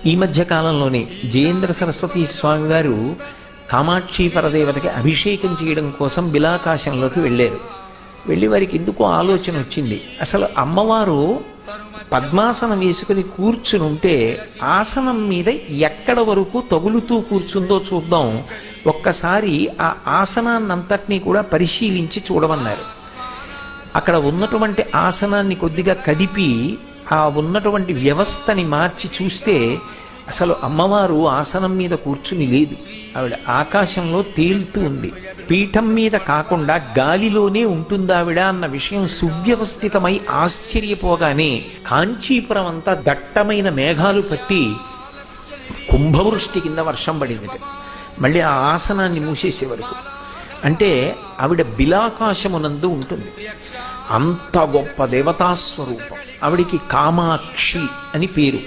ఈ మధ్య కాలంలోనే జయేంద్ర సరస్వతి స్వామి వారు కామాక్షి పరదేవతకి అభిషేకం చేయడం కోసం బిలాకాశంలోకి వెళ్ళారు. వెళ్ళి వారికి ఎందుకో ఆలోచన వచ్చింది, అసలు అమ్మవారు పద్మాసనం వేసుకుని కూర్చుని ఉంటే ఆసనం మీద ఎక్కడ వరకు తగులుతూ కూర్చుందో చూద్దాం, ఒక్కసారి ఆ ఆసనాన్నంతటినీ కూడా పరిశీలించి చూడమన్నారు. అక్కడ ఉన్నటువంటి ఆసనాన్ని కొద్దిగా కదిపి ఆ ఉన్నటువంటి వ్యవస్థని మార్చి చూస్తే అసలు అమ్మవారు ఆసనం మీద కూర్చుని లేదు, ఆవిడ ఆకాశంలో తేలుతూ ఉంది. పీఠం మీద కాకుండా గాలిలోనే ఉంటుందావిడ అన్న విషయం సువ్యవస్థితమై ఆశ్చర్యపోగానే కాంచీపురం అంతా దట్టమైన మేఘాలు పట్టి కుంభవృష్టి కింద వర్షం పడింది. మళ్ళీ ఆ ఆసనాన్ని మూసేసే వరకు, అంటే ఆవిడ బిలాకాశమునందు ఉంటుంది. అంత గొప్ప దేవతాస్వరూపం. ఆవిడికి కామాక్షి అని పేరు.